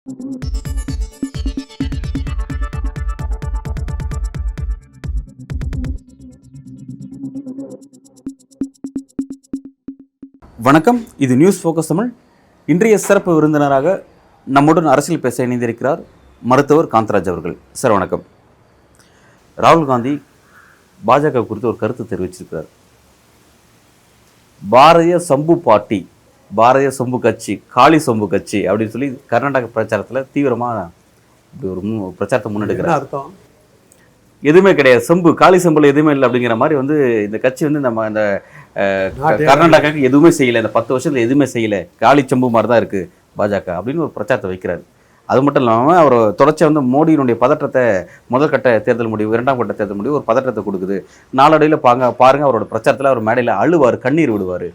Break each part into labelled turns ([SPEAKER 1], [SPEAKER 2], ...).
[SPEAKER 1] வணக்கம், இது news focus Tamil. இன்றைய சிறப்பு விருந்தினராக நம்முடன் அரசியல் பேச இணைந்திருக்கிறார் மருத்துவர் காந்தராஜ் அவர்கள். சார் வணக்கம். ராகுல் காந்தி பாஜக குறித்து ஒரு கருத்து தெரிவிச்சிருக்கிறார். பாரதிய சம்பு பார்ட்டி, பாரதிய சம்பு கட்சி, காளி சம்பு கட்சி அப்படின்னு சொல்லி கர்நாடக பிரச்சாரத்தில் தீவிரமாக இப்படி ஒரு பிரச்சாரத்தை முன்னெடுக்கிறார்.
[SPEAKER 2] அர்த்தம்
[SPEAKER 1] எதுவுமே கிடையாது, சம்பு காளி சம்புல எதுவுமே இல்லை அப்படிங்கிற மாதிரி வந்து இந்த கட்சி வந்து நம்ம இந்த கர்நாடகாவுக்கு எதுவுமே செய்யலை, இந்த 10 வருஷத்துல எதுவுமே செய்யலை, காளி சம்பு மாதிரி தான் இருக்குது பாஜக அப்படின்னு ஒரு பிரச்சாரத்தை வைக்கிறாரு. அது மட்டும் இல்லாமல் அவர் தொடர்ச்சியாக வந்து மோடியினுடைய பதற்றத்தை முதல் கட்ட தேர்தல் முடிவு, 2ஆம் கட்ட தேர்தல் முடிவு ஒரு பதற்றத்தை கொடுக்குது. நாளடைவில் பாருங்க அவரோட பிரச்சாரத்தில் அவர் மேடையில் அழுவார், கண்ணீர் விடுவார்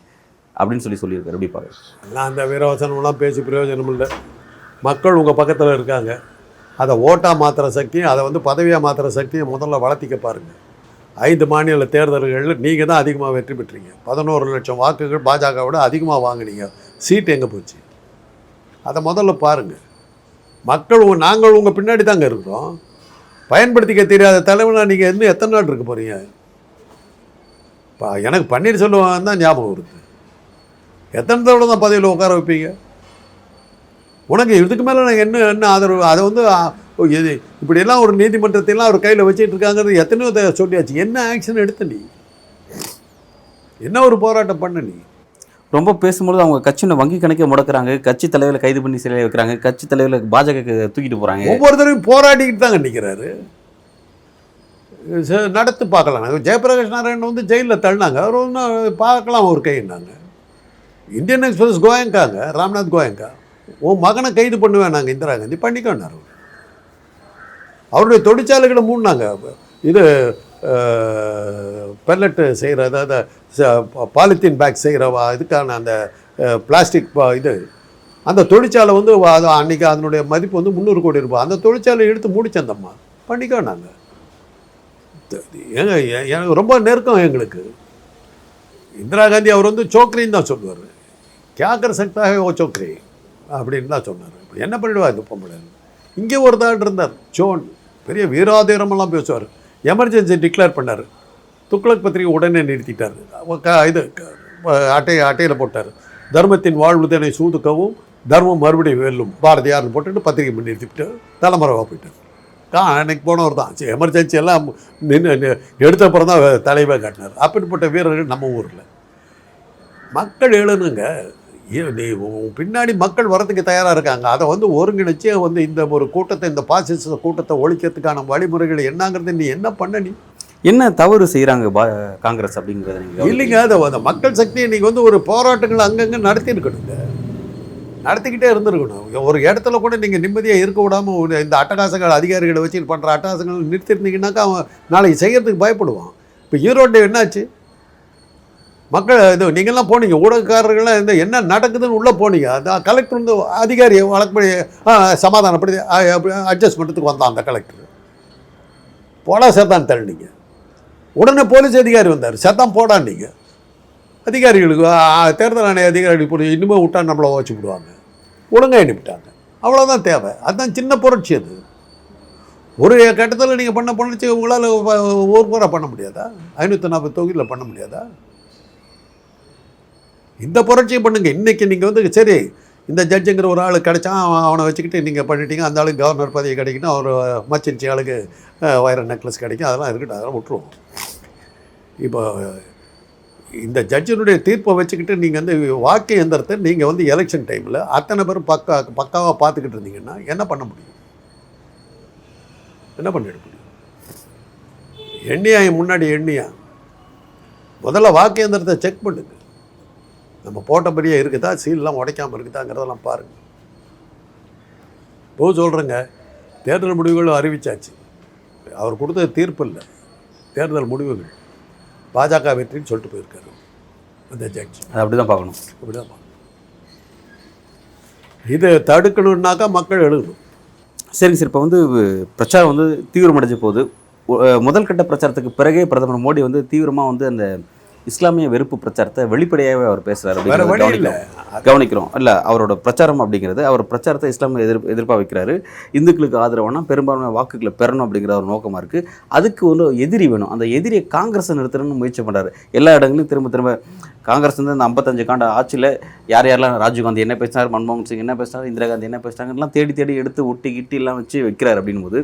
[SPEAKER 1] அப்படின்னு சொல்லியிருக்காரு. எப்படி பாருங்க,
[SPEAKER 2] எல்லாம் அந்த வீரவசனம்லாம் பேசி பிரயோஜனம் இல்லை. மக்கள் உங்கள் பக்கத்தில் இருக்காங்க. அதை ஓட்டாக மாற்றுற சக்தியும் அதை வந்து பதவியாக மாற்றுற சக்தியும் முதல்ல வளர்த்திக்க பாருங்கள். 5 மாநில தேர்தல்களில் நீங்கள் தான் அதிகமாக வெற்றி பெற்றீங்க. 11 லட்சம் வாக்குகள் பாஜகவோட அதிகமாக வாங்கினீங்க. சீட்டு எங்கே போச்சு அதை முதல்ல பாருங்கள். மக்கள் நாங்கள் உங்கள் பின்னாடி தாங்க இருக்கிறோம். பயன்படுத்திக்க தெரியாத தலைவனாக நீங்கள் இன்னும் எத்தனை நாள் இருக்க போகிறீங்க? எனக்கு பன்னீர்செல்வம் தான் ஞாபகம் இருக்குது. எத்தனை தடவை தான் பதவியில் உட்கார வைப்பீங்க? உனக்கு இதுக்கு மேலே நாங்கள் என்ன ஆதரவு? அதை வந்து இது இப்படியெல்லாம் ஒரு நீதிமன்றத்தையெல்லாம் அவர் கையில் வச்சுட்டு இருக்காங்கிறது எத்தனையோ சொல்லியாச்சு. என்ன ஆக்ஷன் எடுத்த நீ? என்ன ஒரு போராட்டம் பண்ண நீ?
[SPEAKER 1] ரொம்ப பேசும்போது அவங்க கட்சியோட வங்கி கணக்கை முடக்கிறாங்க, கட்சி தலைவரை கைது பண்ணி சிலையை வைக்கிறாங்க, கட்சி தலைவரை பாஜக தூக்கிட்டு போகிறாங்க.
[SPEAKER 2] ஒவ்வொருத்தரையும் போராடிக்கிட்டு தாங்க நிற்கிறாரு. நடத்து பார்க்கலாம். ஜெயபிரகாஷ் நாராயணன் வந்து ஜெயிலில் தள்ளினாங்க. அவர் ஒன்று பார்க்கலாம் ஒரு கைன்னாங்க. இந்தியன் எக்ஸ்பிரஸ் கோயங்காங்க, ராம்நாத் கோயங்கா உன் மகனை கைது பண்ணுவேன் நாங்கள், இந்திரா காந்தி பண்ணிக்கோன்னார். அவருடைய தொழிற்சாலைகளை மூடினாங்க. இது பெல்லட்டு செய்கிற, அதாவது பாலித்தீன் பேக் செய்கிற இதுக்கான அந்த பிளாஸ்டிக் இது அந்த தொழிற்சாலை வந்து அது அன்றைக்கி அதனுடைய மதிப்பு வந்து 300 கோடி ரூபாய். அந்த தொழிற்சாலையை எடுத்து முடிச்சந்தம்மா பண்ணிக்கோன்னாங்க. எனக்கு ரொம்ப நெருக்கம் எங்களுக்கு. இந்திரா காந்தி அவர் வந்து சோக்ரின்னு தான் சொல்லுவார். கேட்குற சக்தாக ஓ சோக்ரி அப்படின்னு தான் சொன்னார். என்ன பண்ணிடுவா இது பொம்பளை? இங்கே ஒரு தாள் இருந்தார் சோன், பெரிய வீராதீரமெல்லாம் பேசுவார். எமர்ஜென்சி டிக்ளேர் பண்ணார். துக்ளக் பத்திரிகை உடனே நிறுத்திட்டார். இது அட்டையில் போட்டார். தர்மத்தின் வாழ்வுதனை சூதுக்கவும் தர்மம் மறுபடியும் வெல்லும் பாரதியார்னு போட்டுட்டு பத்திரிகை நிறுத்திவிட்டு தலைமறைவாக போயிட்டார். அன்னைக்கு போனவர் தான். எமர்ஜென்சி எல்லாம் எடுத்த அப்புறம் தான் தலைவை காட்டினார். அப்படிப்பட்ட வீரர்கள் நம்ம ஊரில். மக்கள் எழுணுங்க. நீ பின்னாடி மக்கள் வரதுக்கு தயாராக இருக்காங்க. அதை வந்து ஒருங்கிணைச்சு வந்து இந்த ஒரு கூட்டத்தை, இந்த பாசிச கூட்டத்தை ஒழிக்கிறதுக்கான வழிமுறைகள் என்னங்கிறது நீ என்ன பண்ண? நீ
[SPEAKER 1] என்ன தவறு செய்கிறாங்க காங்கிரஸ் அப்படிங்கிறது நீங்கள்
[SPEAKER 2] இல்லைங்க. அதை அந்த மக்கள் சக்தியை நீங்கள் வந்து ஒரு போராட்டங்கள் அங்கங்கே நடத்தியிருக்கணுங்க, நடத்திக்கிட்டே இருந்திருக்கணும். ஒரு இடத்துல கூட நீங்கள் நிம்மதியாக இருக்க விடாமல் இந்த அட்டகாசங்கள் அதிகாரிகளை வச்சு பண்ணுற அட்டகாசங்கள் நிறுத்திருந்தீங்கன்னாக்கா அவன் நாளைக்கு செய்கிறதுக்கு பயப்படுவான். இப்போ ஈரோடு என்னாச்சு? மக்கள் இது நீங்கள்லாம் போனீங்க, ஊடகக்காரர்கள்லாம் இந்த என்ன நடக்குதுன்னு உள்ளே போனீங்க. அந்த கலெக்டர் வந்து அதிகாரியை வழக்கப்படி சமாதானப்படி அட்ஜஸ்ட் பண்ணுறதுக்கு வந்தான். அந்த கலெக்டர் போடா சேத்தான் தள்ளினீங்க. உடனே போலீஸ் அதிகாரி வந்தார், சேத்தான் போடான்னீங்க. அதிகாரிகளுக்கு தேர்தல் ஆணைய அதிகாரிகளுக்கு போய் இனிமேல் விட்டா நம்மளை வச்சு விடுவாங்க, ஒழுங்காக எண்ணிவிட்டாங்க. அவ்வளோதான் தேவை. அதுதான் சின்ன புரட்சி. அது ஒரு கட்டத்தில் நீங்கள் பண்ண புரட்சி உங்களால் ஒரு முறை பண்ண முடியாதா? 540 தொகுதியில் பண்ண முடியாதா? இந்த புரட்சியை பண்ணுங்க. இன்றைக்கி நீங்கள் வந்து சரி இந்த ஜட்ஜுங்கிற ஒரு ஆள் கிடைச்சான், அவனை வச்சுக்கிட்டு நீங்கள் பண்ணிட்டீங்க. அந்த ஆளுக்கு கவர்னர் பதவி கிடைக்கணும், அவர் மச்சின்ச்சி ஆளுக்கு வைர நெக்லஸ் கிடைக்கும், அதெல்லாம் இருக்கட்டும், அதெல்லாம் விட்டுருவோம். இப்போ இந்த ஜட்ஜினுடைய தீர்ப்பை வச்சுக்கிட்டு நீங்கள் வந்து வாக்கு எந்திரத்தை நீங்கள் வந்து எலெக்ஷன் டைமில் அத்தனை பேரும் பக்காவாக பார்த்துக்கிட்டு இருந்தீங்கன்னா என்ன பண்ண முடியும்? என்ன பண்ணிட முடியும்? எண்ணியா முன்னாடி எண்ணியா முதல்ல வாக்கு எந்திரத்தை செக் பண்ணுங்க. நம்ம போட்டபடியே இருக்குதா, சீல்லாம் உடைக்காமல் இருக்குதாங்கிறதெல்லாம் பாருங்கள். இப்போ சொல்கிறேங்க, தேர்தல் முடிவுகள் அறிவிச்சாச்சு. அவர் கொடுத்த தீர்ப்பு இல்லை, தேர்தல் முடிவுகள். பாஜக வெற்றின்னு சொல்லிட்டு போயிருக்காரு அந்த ஜட்ஜ்.
[SPEAKER 1] அது அப்படி தான் பார்க்கணும்.
[SPEAKER 2] அப்படி தான் பார்க்கணும். இதை தடுக்கணுன்னாக்கா மக்கள் எழுதணும்.
[SPEAKER 1] சரிங்க சார், இப்போ வந்து பிரச்சாரம் வந்து தீவிரமடைஞ்ச போது முதல் கட்ட பிரச்சாரத்துக்கு பிறகே பிரதமர் மோடி வந்து தீவிரமாக வந்து அந்த இஸ்லாமிய வெறுப்பு பிரச்சாரத்தை வெளிப்படையாகவே அவர் பேசுறாரு
[SPEAKER 2] வேற வழி
[SPEAKER 1] அப்படின்னு
[SPEAKER 2] இல்லை.
[SPEAKER 1] கவனிக்கிறோம். இல்லை, அவரோட பிரச்சாரம் அப்படிங்கிறது அவர் பிரச்சாரத்தை இஸ்லாமிய எதிர்ப்பாக வைக்கிறாரு. இந்துக்களுக்கு ஆதரவானா பெரும்பாலான வாக்குகளை பெறணும் அப்படிங்கிற ஒரு நோக்கமாக இருக்குது. அதுக்கு ஒரு எதிரி வேணும். அந்த எதிரியை காங்கிரஸை நிறுத்தணும்னு முயற்சி பண்ணுறாரு. எல்லா இடங்களையும் திரும்ப காங்கிரஸ் வந்து அந்த 55 காண்ட ஆட்சியில் யாரெல்லாம் ராஜீவ்காந்தி என்ன பேசினார், மன்மோகன் சிங் என்ன பேசினார், இந்திரா காந்தி என்ன பேசினாங்கலாம் தேடி எடுத்து ஒட்டி கிட்டிலாம் வச்சு வைக்கிறார். அப்படின் போது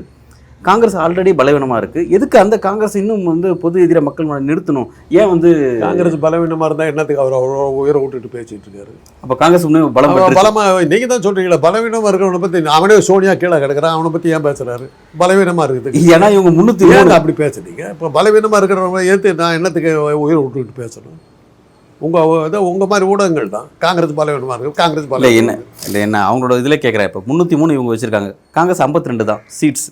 [SPEAKER 1] காங்கிரஸ் ஆல்ரெடி பலவீனமாக இருக்குது. எதுக்கு அந்த காங்கிரஸ் இன்னும் வந்து பொது எதிர மக்கள் நிறுத்தணும்? ஏன் வந்து
[SPEAKER 2] காங்கிரஸ் பலவீனமாக இருந்தால் என்னத்துக்கு அவர் அவ்வளோ உயர விட்டுட்டு பேசிட்டு இருக்காரு?
[SPEAKER 1] அப்போ காங்கிரஸ் இன்னும்
[SPEAKER 2] பலமாக நீங்கள் தான் சொல்கிறீங்களா? பலவீனமாக இருக்கிறவனை பற்றி அவனே சோனியா கீழே கிடக்கிறான், அவனை பற்றி ஏன் பேசுகிறாரு? பலவீனமாக இருக்குது.
[SPEAKER 1] ஏன்னா இவங்க 303
[SPEAKER 2] அப்படி பேசுறீங்க. இப்போ பலவீனமாக இருக்கிறவங்க ஏற்று நான் என்னத்துக்கு உயிரை விட்டுக்கிட்டு பேசணும்? உங்கள் மாதிரி ஊடகங்கள் தான் காங்கிரஸ் பலவீனமாக இருக்குது, காங்கிரஸ்
[SPEAKER 1] என்ன இல்லை என்ன அவங்களோட இதில் கேட்குறேன். இப்போ 303 இவங்க வச்சுருக்காங்க, காங்கிரஸ் 52 தான் சீட்ஸ்.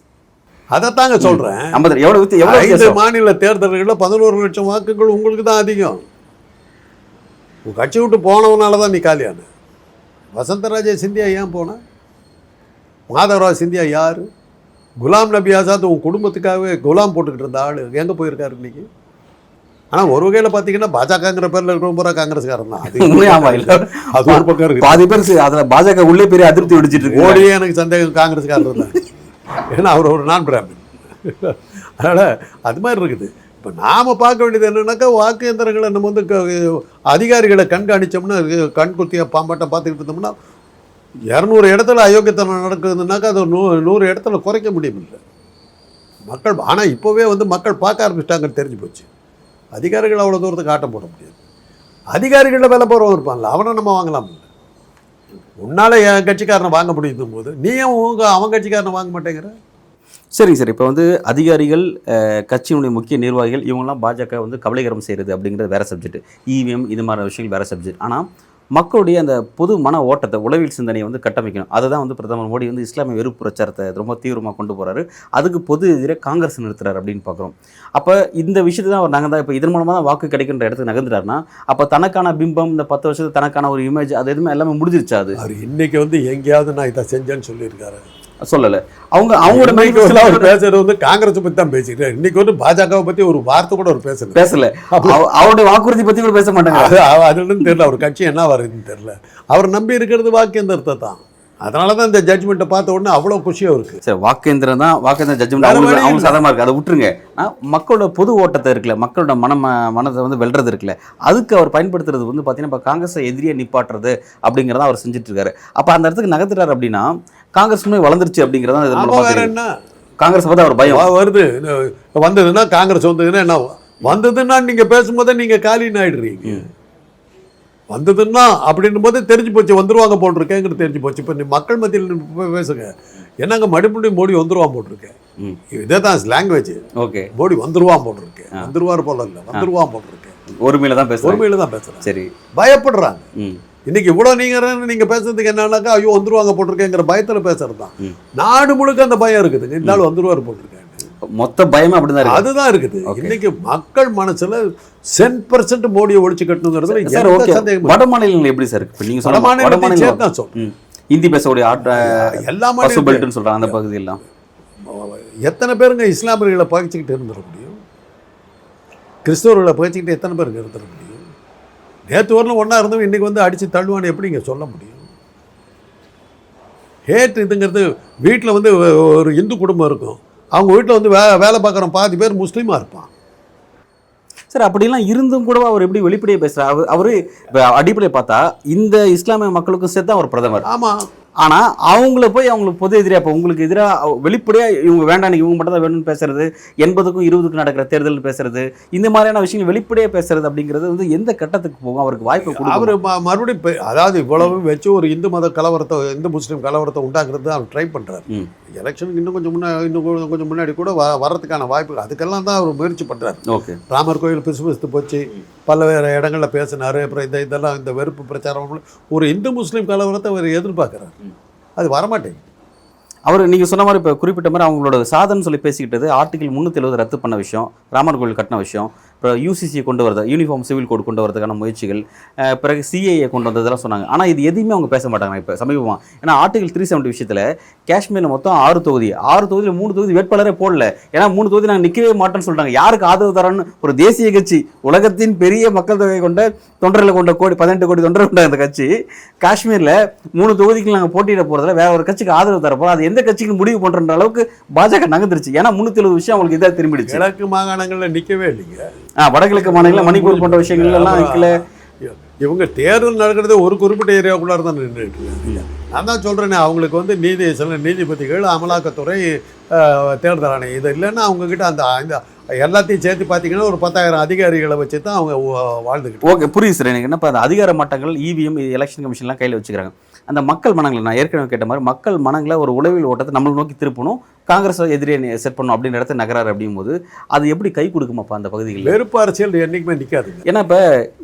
[SPEAKER 2] அதைத்தாங்க சொல்கிறேன். 5 மாநில தேர்தல்களில் 11 லட்சம் வாக்குகள் உங்களுக்கு தான் அதிகம். உங்கள் கட்சி விட்டு போனவனால தான் நீ காலியான. வசந்தராஜே சிந்தியா ஏன் போன? மாதவராவ் சிந்தியா யார்? குலாம் நபி ஆசாத் உன் குடும்பத்துக்காகவே குலாம் போட்டுக்கிட்டு இருந்த ஆள் எங்கே போயிருக்காரு இன்னைக்கு? ஆனால் ஒரு வகையில் பார்த்தீங்கன்னா பாஜகங்கிற பேரில் இருக்கிற பூரா காங்கிரஸ்காரன் தான். அது ஒரு பக்கம் இருக்கு.
[SPEAKER 1] பாதி பேர் அதில் பாஜக உள்ளே பெரிய அதிருப்தி விடுச்சிட்டு இருக்கு.
[SPEAKER 2] மோடியே எனக்கு சந்தேகம் காங்கிரஸ்காரர் தான். ஏன்னா அவர் ஒரு நான் பிராமின். அதனால் அது மாதிரி இருக்குது. இப்போ நாம் பார்க்க வேண்டியது என்னென்னாக்கா வாக்கு எந்திரங்களை நம்ம வந்து அதிகாரிகளை கண்காணித்தோம்னா கண் குத்தியாக பாம்பாட்டம் பார்த்துக்கிட்டு இருந்தோம்னா 200 இடத்துல அயோக்கியத்தனம் நடக்குதுன்னாக்கா அது 100 இடத்துல குறைக்க முடியவில்லை மக்கள். ஆனால் இப்போவே வந்து மக்கள் பார்க்க ஆரம்பிச்சிட்டாங்கன்னு தெரிஞ்சு போச்சு. அதிகாரிகள் அவ்வளோ தூரத்துக்கு ஆட்டம் போட முடியாது. அதிகாரிகளில் வேலை போகிறவங்க இருப்பான்ல, அவனை நம்ம வாங்கலாம். உன்னால் என் கட்சிக்காரனை வாங்க முடியும் போது நீயும் அவன் கட்சிக்காரனை வாங்க மாட்டேங்கிற.
[SPEAKER 1] சரிங்க சார். இப்போ வந்து அதிகாரிகள், கட்சியினுடைய முக்கிய நிர்வாகிகள் இவங்கெல்லாம் பாஜக வந்து கபலீகரம் செய்கிறது அப்படிங்கிறது வேறு சப்ஜெக்ட். இவிஎம் இது மாதிரி விஷயங்கள் வேறு சப்ஜெக்ட். ஆனால் மக்களுடைய அந்த பொது மன ஓட்டத்தை, உளவியல் சிந்தனையை வந்து கட்டமைக்கணும். அதை தான் வந்து பிரதமர் மோடி வந்து இஸ்லாமிய வெறுப்பு பிரச்சாரத்தை ரொம்ப தீவிரமாக கொண்டு போகிறாரு. அதுக்கு பொது எதிராக காங்கிரஸ் நிறுத்துறாரு அப்படின்னு பார்க்குறோம். அப்போ இந்த விஷயத்தை தான் அவர் நாங்கள் தான் இப்போ இதன் மூலமாக தான் வாக்கு கிடைக்கின்ற இடத்துக்கு நகர்ந்துட்டாருன்னா அப்போ தனக்கான பிம்பம், இந்த 10 வருஷத்துக்கு தனக்கான ஒரு இமேஜ், அது எதுவுமே எல்லாமே முடிஞ்சிருச்சா? அது
[SPEAKER 2] அவர் இன்னைக்கு வந்து எங்கேயாவது நான் இதை செஞ்சேன்னு சொல்லியிருக்காரு?
[SPEAKER 1] சொல்லலை. அவங்களோட
[SPEAKER 2] அவர் பேசுறது வந்து காங்கிரஸை பற்றி தான் பேசிக்கிட்டாரு. இன்னைக்கு வந்து பாஜகவை பற்றி ஒரு வார்த்தை கூட அவர் பேசல.
[SPEAKER 1] அவருடைய வாக்குறுதி பற்றி கூட பேச மாட்டாங்க.
[SPEAKER 2] அதுன்னு தெரியல, அவர் கட்சி என்ன வருதுன்னு தெரியல. அவர் நம்பி இருக்கிறது வாக்கேந்திரத்தை தான். அதனால தான் இந்த ஜட்ஜ்மெண்ட்டை பார்த்த உடனே அவ்வளோ குஷியாக இருக்குது.
[SPEAKER 1] சரி, வாக்கேந்திரம் தான், வாக்கேந்திரம் ஜட்ஜ்மெண்ட் அவங்க சாதமாக இருக்குது, அதை விட்டுருங்க. மக்களோட பொது ஓட்டத்தை இருக்குல்ல, மக்களோட மனதை வந்து வெல்றது இருக்குல்ல, அதுக்கு அவர் பயன்படுத்துறது வந்து பார்த்தீங்கன்னா இப்போ காங்கிரஸை எதிரியை நிப்பாட்டுறது அப்படிங்கிறத அவர் செஞ்சுட்டு இருக்காரு. அப்போ அந்த இடத்துக்கு நகர்த்துறாரு அப்படின்னா காங்கிரஸ் வளர்ந்துருச்சு அப்படிங்கிறத
[SPEAKER 2] என்ன
[SPEAKER 1] காங்கிரஸ் பார்த்து அவர் பயம்
[SPEAKER 2] வருது. வந்ததுன்னா காங்கிரஸ் வந்ததுன்னா என்ன வந்ததுன்னா நீங்கள் பேசும்போதே நீங்கள் காலின்னு ஆயிடுறீங்க. வந்ததுன்னா அப்படின்னும் போது தெரிஞ்சு போச்சு, வந்துருவாங்க போட்டிருக்கேங்கிறது தெரிஞ்சு போச்சு. இப்போ நீ மக்கள் மத்தியில் பேசுங்க, என்னங்க மறுபடி மோடி வந்துருவான் போட்டிருக்கேன். இதே தான் லாங்குவேஜ்.
[SPEAKER 1] ஓகே,
[SPEAKER 2] மோடி வந்துருவான் போட்டிருக்கேன். வந்துருவார் போல இல்லை, வந்துருவான் போட்டிருக்கேன்.
[SPEAKER 1] ஒருமையில தான்
[SPEAKER 2] பேசுகிறேன்.
[SPEAKER 1] சரி,
[SPEAKER 2] பயப்படுறாங்க. இன்னைக்கு இவ்வளோ நீங்கள் பேசுறதுக்கு என்னன்னாக்கா ஐயோ வந்துருவாங்க போட்டிருக்கேங்கிற பயத்தில் பேசுறது தான். நாடு முழுக்க அந்த பயம் இருக்குது, இந்த நாள் வந்துருவார் போட்டிருக்கேன்.
[SPEAKER 1] மொத்த பயமே அப்படிதான்,
[SPEAKER 2] அதுதான் இருக்குது. இன்னைக்கு மக்கள் மனசுல 10% மோடியை ஒழிச்சு கட்டணுங்கிறது
[SPEAKER 1] வட மாநிலங்கள் எப்படி சார் இருக்கு? நீங்க சொல்ல
[SPEAKER 2] மாநிலம்
[SPEAKER 1] ஹிந்தி பேசக்கூடிய
[SPEAKER 2] எல்லா மாநிலம்
[SPEAKER 1] சொல்றாங்க அந்த பகுதி எல்லாம்
[SPEAKER 2] எத்தனை பேருங்க இஸ்லாமியர்களை பகிச்சுக்கிட்டு இருந்துட முடியும்? கிறிஸ்தவர்களை பகிச்சுக்கிட்டு எத்தனை பேருக்கு இருந்துட முடியும்? நேற்று வரலும் ஒன்றா இருந்தவங்க இன்றைக்கி வந்து அடித்து தள்ளுவான்னு எப்படிங்க சொல்ல முடியும்? ஹேட் இதுங்கிறது வீட்டில் வந்து ஒரு இந்து குடும்பம் இருக்கும், அவங்க வீட்டில் வந்து வேலை பார்க்குற பாதி பேர் முஸ்லீமாக இருப்பான்.
[SPEAKER 1] சார், அப்படிலாம் இருந்தும் கூட அவர் எப்படி வெளிப்படையாக பேசுகிறார்? அவர் அடிப்படையை பார்த்தா இந்த இஸ்லாமிய மக்களுக்கும் சேர்த்து அவர் பிரதமர்.
[SPEAKER 2] ஆமாம்.
[SPEAKER 1] ஆனால் அவங்கள போய் அவங்களுக்கு பொது எதிராக, இப்போ உங்களுக்கு எதிராக வெளிப்படையாக இவங்க வேண்டாம் இவங்க மட்டும் தான் வேணும்னு பேசுறது, 80க்கும் 20க்கும் நடக்கிற தேர்தல் பேசுறது, இந்த மாதிரியான விஷயங்கள் வெளிப்படையாக பேசுறது அப்படிங்கிறது வந்து எந்த கட்டத்துக்கு போகும்? அவருக்கு வாய்ப்பு கொடுக்கும். அவர்
[SPEAKER 2] மறுபடியும் அதாவது இவ்வளவு வச்சு ஒரு இந்து மத கலவரத்தை, இந்து முஸ்லீம் கலவரத்தை உண்டாக்குறது அவர் ட்ரை பண்ணுறாரு. எலெக்ஷனுக்கு இன்னும் கொஞ்சம் முன்னாடி கூட வர்றதுக்கான வாய்ப்பு, அதுக்கெல்லாம் தான் அவர் முயற்சி பண்ணுறாரு.
[SPEAKER 1] ஓகே,
[SPEAKER 2] ராமர் கோயில் பிசுபிசுத்து போச்சு, பல்வேறு இடங்களில் பேசினார். அப்புறம் இதெல்லாம் இந்த வெறுப்பு பிரச்சாரம், ஒரு இந்து முஸ்லீம் கலவரத்தை அவர் எதிர்பார்க்குறாரு. அது வரமாட்டேங்குது.
[SPEAKER 1] அவர் நீங்கள் சொன்ன மாதிரி இப்போ குறிப்பிட்ட மாதிரி அவங்களோட சாதனை சொல்லி பேசிக்கிட்டது ஆர்டிகல் 370 ரத்து பண்ண விஷயம், ராமர் கோயில் கட்டின விஷயம், அப்புறம் யூசிசியை கொண்டு வரது, யூனிஃபார்ம் சிவில் கோட் கொண்டு வரதுக்கான முயற்சிகள், பிறகு சிஏஏ கொண்டு வந்ததெல்லாம் சொன்னாங்க. ஆனால் இது எதுவுமே அவங்க பேச மாட்டாங்க இப்போ சமீபமாக. ஏன்னா ஆர்டிகல் 370 விஷயத்தில் காஷ்மீரில் மொத்தம் 6 தொகுதி, 6 தொகுதியில் 3 தொகுதி வேட்பாளரே போடல. ஏன்னா 3 தொகுதி நாங்கள் நிற்கவே மாட்டோம்னு சொல்லிட்டாங்க. யாருக்கு ஆதரவு தரன்னு ஒரு தேசிய கட்சி, உலகத்தின் பெரிய மக்கள் தொகை கொண்ட தொண்டர்களை கொண்ட 18 கோடி தொண்டர் கொண்ட அந்த கட்சி காஷ்மீரில் 3 தொகுதிக்கு நாங்கள் போட்டியிட போகிறதுல வேற ஒரு கட்சிக்கு ஆதரவு தரப்போம், அது எந்த கட்சிக்கு முடிவு பண்ணுற அளவுக்கு பாஜக நகர்ந்துருச்சு. ஏன்னா 370 விஷயம் அவங்களுக்கு இதாக திரும்பிடுச்சு.
[SPEAKER 2] கிழக்கு மாகாணங்களில் நிற்கவே இல்லைங்க.
[SPEAKER 1] வடகிழக்கு மாநிலங்கள் மணிப்பூர் போன்ற விஷயங்கள் எல்லாம் நிற்கல.
[SPEAKER 2] இவங்க தேர்தல் நடக்கிறது ஒரு குறிப்பிட்ட ஏரியாவுக்குள்ளார தான் நின்றுட்டு இருக்காங்க. நான் தான் சொல்கிறேனே, அவங்களுக்கு வந்து சில நீதிபதிகள், அமலாக்கத்துறை, தேர்தல் ஆணையம் இது இல்லைன்னா அவங்கக்கிட்ட அந்த எல்லாத்தையும் சேர்த்து பார்த்தீங்கன்னா ஒரு 10,000 அதிகாரிகளை வச்சு தான் அவங்க வாழ்ந்துக்கிட்டு.
[SPEAKER 1] ஓகே, புரியுது சார். எனக்கு என்னப்பா அந்த அதிகார மட்டங்கள் இவிஎம் எலெக்ஷன் கமிஷன்லாம் கையில் வச்சுக்கிறாங்க. அந்த மக்கள் மனங்களை நான் ஏற்கனவே கேட்ட மாதிரி மக்கள் மனங்களை ஒரு உளவியல் ஓட்டத்தை நம்மளை நோக்கி திருப்பணும், காங்கிரஸ் எதிரியை செட் பண்ணணும் அப்படின்னு இடத்த நகராறு அப்படிங்கும்போது அது எப்படி கை கொடுக்குமாப்பா அந்த பகுதிகளில்?
[SPEAKER 2] வெறுப்பு அரசியல் என்றைக்குமே நிற்காதுங்க.
[SPEAKER 1] ஏன்னா இப்போ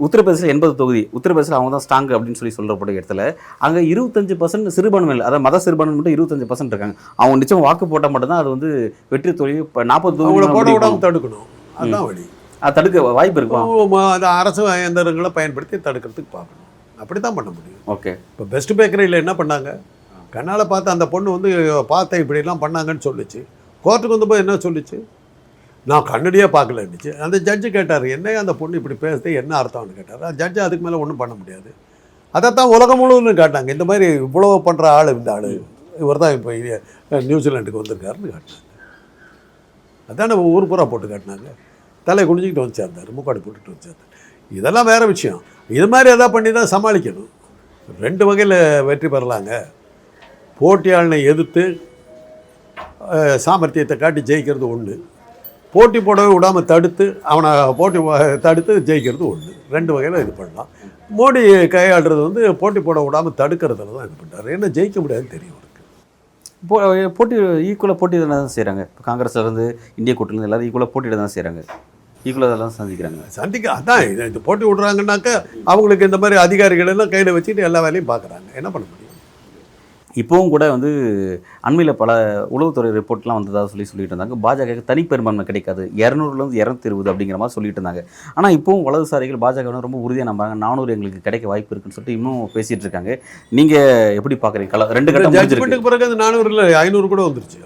[SPEAKER 1] உத்தரப்பிரதேசில் 80 தொகுதி, உத்தரப்பிரதேசில் அவங்க தான் ஸ்ட்ராங் அப்படின்னு சொல்லப்பட்ட இடத்துல அங்கே 25% சிறுபான்மையில், அதாவது மத சிறுபான்மை மட்டும் 25% இருக்காங்க. அவங்க நிச்சயம் வாக்கு போட்டால் மட்டும்தான் அது வந்து வெற்றி தொழில். இப்போ 40 தொகுதி
[SPEAKER 2] போட விடாமல் தடுக்கணும், அதுதான் வழி.
[SPEAKER 1] அது தடுக்க வாய்ப்பு இருக்கும்.
[SPEAKER 2] அந்த அரசு இயந்திரங்களை பயன்படுத்தி தடுக்கிறதுக்கு பார்க்கணும். அப்படி தான் பண்ண முடியும்.
[SPEAKER 1] ஓகே,
[SPEAKER 2] இப்போ பெஸ்ட் பேக்கரியில் என்ன பண்ணாங்க, கண்ணால் பார்த்து அந்த பொண்ணு வந்து பார்த்தேன் இப்படிலாம் பண்ணாங்கன்னு சொல்லிச்சு. கோர்ட்டுக்கு வந்தபோது என்ன சொல்லிச்சு, நான் கண்ணடியாக பார்க்கலன்னுச்சு. அந்த ஜட்ஜு கேட்டார், என்ன அந்த பொண்ணு இப்படி பேசுது, என்ன அர்த்தம்னு கேட்டார். ஜட்ஜு அதுக்கு மேலே ஒன்றும் பண்ண முடியாது. அதைத்தான் உலகம் முழுவதும் காட்டாங்க. இந்த மாதிரி இவ்வளோ பண்ணுற ஆள் இந்த ஆள் இவர் தான் இப்போ நியூசிலாண்டுக்கு வந்திருக்காருன்னு காட்டினாங்க. அதான ஊர் பூரா போட்டு காட்டினாங்க. தலை குனிஞ்சிக்கிட்டு வந்து சேர்ந்தார், முக்காடு போட்டுட்டு வந்து சேர்ந்தார். இதெல்லாம் வேறு விஷயம். இது மாதிரி எதாவது பண்ணி தான் சமாளிக்கணும். 2 வகையில் வெற்றி பெறலாங்க. போட்டியாளனை எதிர்த்து சாமர்த்தியத்தை காட்டி ஜெயிக்கிறது ஒன்று, போட்டி போடவே விடாமல் தடுத்து அவனை தடுத்து ஜெயிக்கிறது ஒன்று. 2 வகையில் இது பண்ணலாம். மோடி கையாளுறது வந்து போட்டி போட விடாமல் தடுக்கிறதுல தான் இது பண்ணுறாரு. என்ன ஜெயிக்க முடியாதுன்னு தெரியும் அவருக்கு.
[SPEAKER 1] போட்டி ஈக்குவலாக போட்டி தான் செய்கிறாங்க. இப்போ காங்கிரஸ்லேருந்து இந்திய கூட்டணிலேருந்து எல்லாரும் ஈக்குவலாக போட்டியிட தான் செய்கிறாங்க, ஈக்குவலாக அதெல்லாம் சந்திக்கிறாங்க. அதான்
[SPEAKER 2] இது போட்டி விட்றாங்கன்னாக்கா அவங்களுக்கு இந்த மாதிரி அதிகாரிகள் எல்லாம் கையில் வச்சுட்டு எல்லா வேலையும் பார்க்குறாங்க. என்ன பண்ண முடியும்?
[SPEAKER 1] இப்போவும் கூட வந்து அண்மையில் பல உளவுத்துறை ரிப்போர்ட்லாம் வந்ததாக சொல்லிட்டு இருந்தாங்க. பாஜக தனிப்பெரும்பான்மை கிடைக்காது, 200லேருந்து 220 அப்படிங்கிற மாதிரி சொல்லிட்டு இருந்தாங்க. ஆனால் இப்போவும் வலதுசாரிகள் பாஜக ரொம்ப உறுதியாக நம்புறாங்க, 400 எங்களுக்கு கிடைக்க வாய்ப்பு இருக்குன்னு சொல்லிட்டு இன்னும் பேசிகிட்டு இருக்காங்க. நீங்கள் எப்படி பார்க்குறீங்க? 2 கட்டம்
[SPEAKER 2] ஜட்ஜ்மெண்ட்டுக்கு பிறகு அது 400 இல்லை 500 கூட வந்துருச்சு.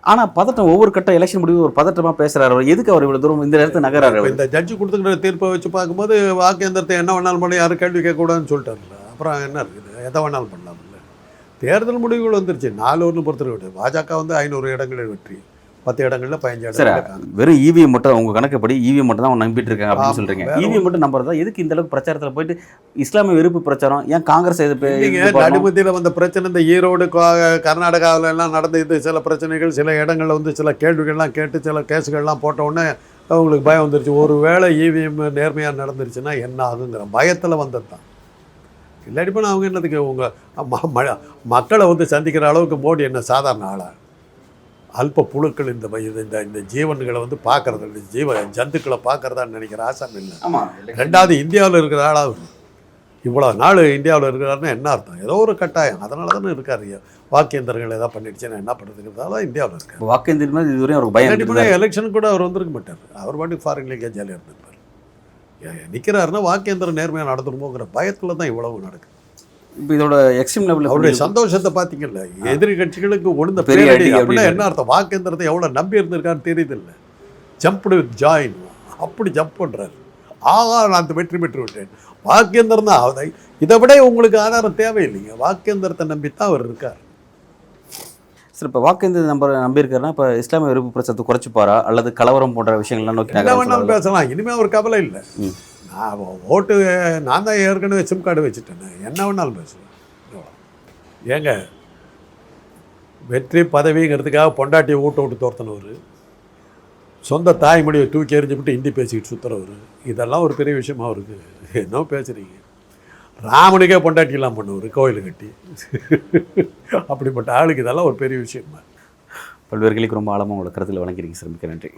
[SPEAKER 1] ஆனால் பதட்டம், ஒவ்வொரு கட்ட எலெக்ஷன் முடிவு ஒரு பதட்டமாக பேசுகிறாரு. எதுக்கு அவர் இவ்வளோ தூரம் இந்த இடத்துல நகராரு?
[SPEAKER 2] இந்த ஜட்ஜு கொடுத்துக்கிற தீர்ப்பை வச்சு பார்க்கும்போது வாக்கேந்திரத்தை என்ன வேணாலும் பண்ணி யாரும் கேள்வி கேட்கக்கூடாதுன்னு சொல்லிட்டாருல்ல. அப்புறம் என்ன இருக்குது, எதை வேணாலும் பண்ணலாம்ல. தேர்தல் முடிவுகள் வந்துருச்சு. 400 பொறுத்தவரை விட்டு பாஜக வந்து 500 இடங்களில் வெற்றி, 10 இடங்களில் 15 இடங்கள்.
[SPEAKER 1] வெறும் இவிஎம் மட்டும், உங்க கணக்குப்படி இவிஎம் மட்டும் தான் அவங்க நம்பிட்டு இருக்காங்க அப்படின்னு சொல்றீங்க. இவிஎம் மட்டும் நம்புறதா? எதுக்கு இந்த அளவுக்கு பிரச்சாரத்தில் போயிட்டு இஸ்லாமிய வெறுப்பு பிரச்சாரம்? ஏன் காங்கிரஸ்
[SPEAKER 2] அடிமத்தியில் வந்த பிரச்சனை, இந்த ஈரோடு கர்நாடகாவில் எல்லாம் நடந்த இது சில பிரச்சனைகள், சில இடங்களில் வந்து சில கேள்விகள்லாம் கேட்டு சில கேஸுகள்லாம் போட்ட உடனே அவங்களுக்கு பயம் வந்துருச்சு. ஒரு வேளை இவிஎம் நேர்மையாக நடந்துருச்சுன்னா என்ன ஆகுங்கிற பயத்தில் வந்தது தான். இல்லாட்டி போனால் அவங்க என்னதுக்கு உங்கள் மக்களை வந்து சந்திக்கிற அளவுக்கு மோடி என்ன சாதாரண ஆளா? அல்ப புழுக்கள் இந்த இந்த ஜீவன்களை வந்து பார்க்கறது, ஜந்துக்களை பார்க்கறதான்னு நினைக்கிற ஆசாமி இல்லை. 2வது இந்தியாவில் இருக்கிற ஆளாக இவ்வளோ நாள் இந்தியாவில் இருக்கிறாருன்னா என்ன அர்த்தம்? ஏதோ ஒரு கட்டாயம், அதனால தானே இருக்காரு. வாக்கேந்திரங்கள் ஏதாவது பண்ணிடுச்சுன்னா என்ன பண்ணுறதுங்கிறதால இந்தியாவில் இருக்காரு.
[SPEAKER 1] வாக்கேந்திரம் இதுவரையும் அவருக்கு பயம்.
[SPEAKER 2] எலெக்ஷனுக்கு கூட அவர் வந்திருக்க மாட்டார். அவர் பாட்டுக்கு ஃபாரின் லீக்கே ஜாலியாக இருந்திருப்பார். நிற்கிறாருன்னா வாக்கேந்திரம் நேர்மையாக நடத்தணுமோங்கிற பயத்தில் தான் இவ்வளவு நடக்குது.
[SPEAKER 1] இப்போ இதோட எக்ஸ்ட்ரீம் லெவலில்
[SPEAKER 2] அவருடைய சந்தோஷத்தை பார்த்தீங்கல்ல. எதிரி கட்சிகளுக்கு ஒழுந்த பெரிய அப்படின்னா என்ன அர்த்தம்? வாக்கேந்திரத்தை எவ்வளோ நம்பி இருந்திருக்கான்னு தெரியுது இல்லை. ஜம்ப்டு வித் ஜாயின், அப்படி ஜம்ப் பண்ணுறாரு. நான் வெற்றி பெற்று விட்டேன். வாக்கேந்திரம் தான். இதை விட உங்களுக்கு ஆதாரம் தேவையில்லைங்க. வாக்கேந்திரத்தை நம்பித்தான் அவர் இருக்கார்.
[SPEAKER 1] சார், இப்போ வாக்கேந்திர நம்பியிருக்காருன்னா இப்போ இஸ்லாமிய வெறுப்பு பிரச்சனை குறைச்சிப்பாரா, அல்லது கலவரம் போன்ற விஷயங்கள்லாம் நோக்கி
[SPEAKER 2] என்ன வேணாலும் பேசலாம். இனிமேல் ஒரு கவலை இல்லை. நான் ஓட்டு நான் தான் ஏற்கனவே சிம் கார்டு வச்சுட்டேன். என்ன வேணாலும் பேசுவேன். ஏங்க, வெற்றி பதவிங்கிறதுக்காக பொண்டாட்டியை விட்டு தோர்த்தனவர், சொந்த தாய்மொழியை தூக்கி எறிஞ்சுக்கிட்டு ஹிந்தி பேசிக்கிட்டு சுற்றுறவர், இதெல்லாம் ஒரு பெரிய விஷயமா இருக்குது. என்ன பேசுகிறீங்க? ராமனுக்கே பொண்டாட்டிலாம் பண்ணுவார் கோயில் கட்டி. அப்படிப்பட்ட ஆளுக்கு இதெல்லாம் ஒரு பெரிய விஷயமா.
[SPEAKER 1] பல்வேறு கேள்விக்கு ரொம்ப ஆழமாக உங்களோட கருத்தில் வழங்கிறீங்க சார். மிக்க நன்றி.